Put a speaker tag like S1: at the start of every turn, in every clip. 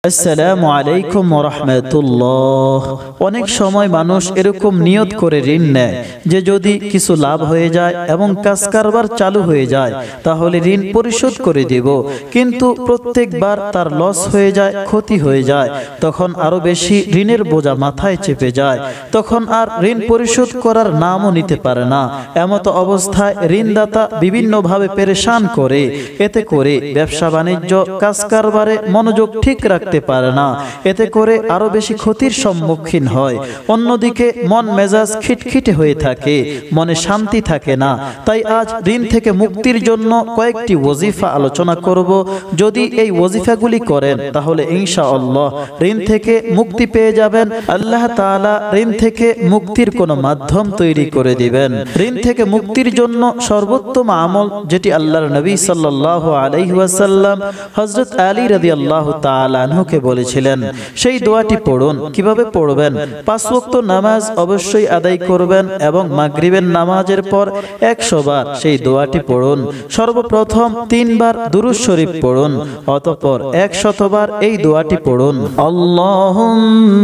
S1: আসসালামু আলাইকুম ওয়া রাহমাতুল্লাহ। অনেক সময় মানুষ এরকম নিয়ত করে ঋণ নেয় যে যদি কিছু লাভ হয়ে যায় এবং কাজ কারবার চালু হয়ে যায় তাহলে ঋণ পরিশোধ করে দেব, কিন্তু প্রত্যেকবার তার লস হয়ে যায়, ক্ষতি হয়ে যায়, তখন আরো বেশি ঋণের বোঝা মাথায় চেপে যায়, তখন আর ঋণ পরিশোধ করার নামও নিতে পারে না। এমত অবস্থায় ঋণদাতা বিভিন্নভাবে পেরেশান করে, এতে করে ব্যবসা বাণিজ্য কাজ কারবারে মনোযোগ ঠিক রাখতে পারে না, এতে করে আরো বেশি ক্ষতির সম্মুখীন হয়। অন্যদিকে মন মেজাজ খিটখিটে হয়ে থাকে, মনে শান্তি থাকে না। তাই আজ ঋণ থেকে মুক্তির জন্য কয়েকটি ওয়াজিফা আলোচনা করব। যদি এই ওয়াজিফাগুলি করেন তাহলে ইনশাআল্লাহ ঋণ থেকে মুক্তি পেয়ে যাবেন। আল্লাহ তাআলা ঋণ থেকে মুক্তির কোনো মাধ্যম তৈরি করে দিবেন। ঋণ থেকে মুক্তির জন্য সর্বোত্তম আমল যেটি আল্লাহর নবী সাল্লাল্লাহু আলাইহি ওয়াসাল্লাম হযরত আলী রাদিয়াল্লাহু তাআলা আনহুকে বলেছিলেন, সেই দোয়াটি পড়ুন। কিভাবে পড়বেন? 5 ওয়াক্ত নামাজ অবশ্যই আদায় করবেন এবং মাগরিবের নামাজের পর 100 বার সেই দোয়াটি পড়ুন। সর্বপ্রথম 3 বার দুরূদ শরীফ পড়ুন, অতঃপর 100 বার এই দোয়াটি পড়ুন। আল্লাহুম্মা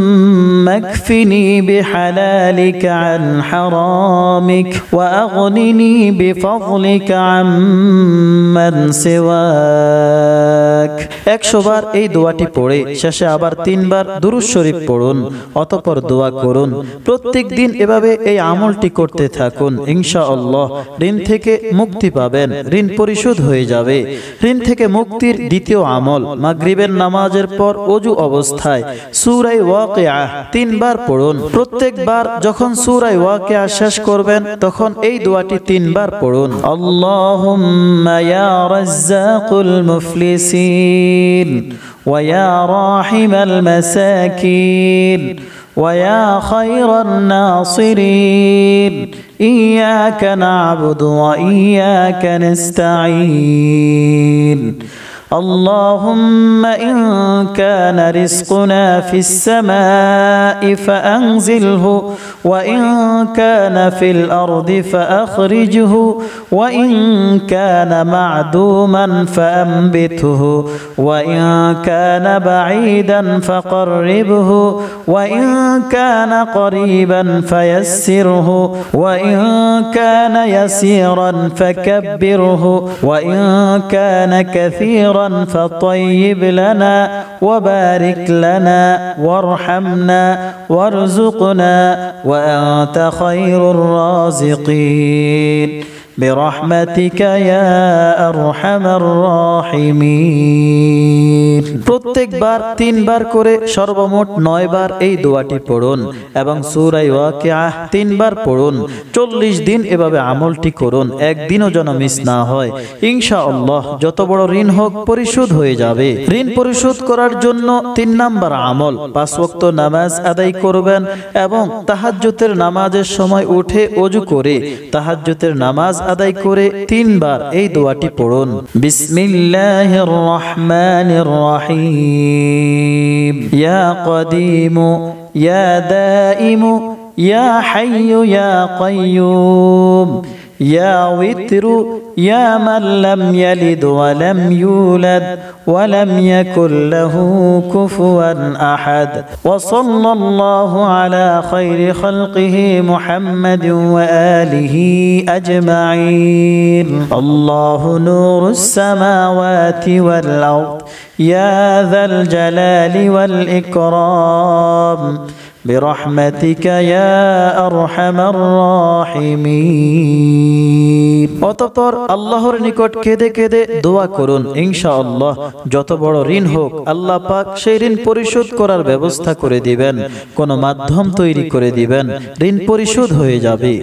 S1: কফিনি বিহালালিকা আন হারামিক ওয়া আগনিনি বিফাদলিকা আম্মান সিওয়াক। 100 বার এই দোয়াটি পড়ে শেষে আবার 3 বার দুরূদ শরীফ পড়ুন, অতঃপর দোয়া করুন। প্রত্যেক দিন এভাবে এই আমলটি করতে থাকুন, ইনশাআল্লাহ ঋণ থেকে মুক্তি পাবেন, ঋণ পরিশোধ হয়ে যাবে। ঋণ থেকে মুক্তির দ্বিতীয় আমল, মাগরিবের নামাজের পর ওযু অবস্থায় সূরা ওয়াকিয়া 3 বার পড়ুন। প্রত্যেকবার যখন সূরা ওয়াকিয়া শেষ করবেন তখন এই দোয়াটি 3 বার পড়ুন। আল্লাহুম্মা ইয়া রাজ্জাকুল মুফলিসিন ওয়া ইয়া রাহিমাল মাসাকিন ওয়া ইয়া খায়রান নাসিরিন ইয়্যাকা না'বুদু ওয়া ইয়্যাকা নাস্তাঈন। اللهم إن كان رزقنا في السماء فأنزله وإن كان في الأرض فأخرجه وإن كان معدوما فأنبته وإن كان بعيدا فقربه وإن كان قريبا فيسره وإن كان يسيرا فكبره وإن كان كثيرا فطيب لنا وبارك لنا وارحمنا وارزقنا وأنت خير الرازقين برحمتك يا أرحم الراحمين। প্রত্যেকবার 3 বার করে সর্বমোট 9 বার এই দোয়াটি পড়ুন এবং সূরা ওয়াকিয়া 3 বার পড়ুন। 40 দিন এভাবে আমলটি করুন, একদিনও যেন মিস না হয়। ইনশাআল্লাহ যত বড় ঋণ হোক পরিশোধ হয়ে যাবে। ঋণ পরিশোধ করার জন্য 3 নাম্বার আমল, 5 ওয়াক্ত নামাজ আদায় করবেন এবং তাহাজ্জুদের নামাজের সময় উঠে ওযু করে তাহাজ্জুদের নামাজ আদায় করে 3 বার এই দোয়াটি পড়ুন। বিসমিল্লাহির রহমানির রহিম। ইয়া কদিম ইয়া দাইম ইয়া হাইয়্যু ইয়া কাইয়্যুম ইয়া ওয়িত্রু ইয়া মান লাম ইয়ালিদ ওয়া লাম ইউলাদ ওয়া লাম ইয়াকুল লাহু কুফুয়ান আহাদ ওয়া সাল্লাল্লাহু আলা খায়রি খালকিহি মুহাম্মাদিন ওয়া আলিহি আজমাইন। আল্লাহু নূরুস সামাওয়াতি ওয়াল আরদ ইয়া যাল জালালি ওয়াল ইকরাম برحمتك يا أرحم الراحمين। অতঃপর আল্লাহর নিকট কেঁদে কেঁদে দোয়া করুন, ইনশাআল্লাহ যত বড় ঋণ হোক আল্লাহ পাক সেই ঋণ পরিশোধ করার ব্যবস্থা করে দিবেন, কোনো মাধ্যম তৈরি করে দিবেন, ঋণ পরিশোধ হয়ে যাবে।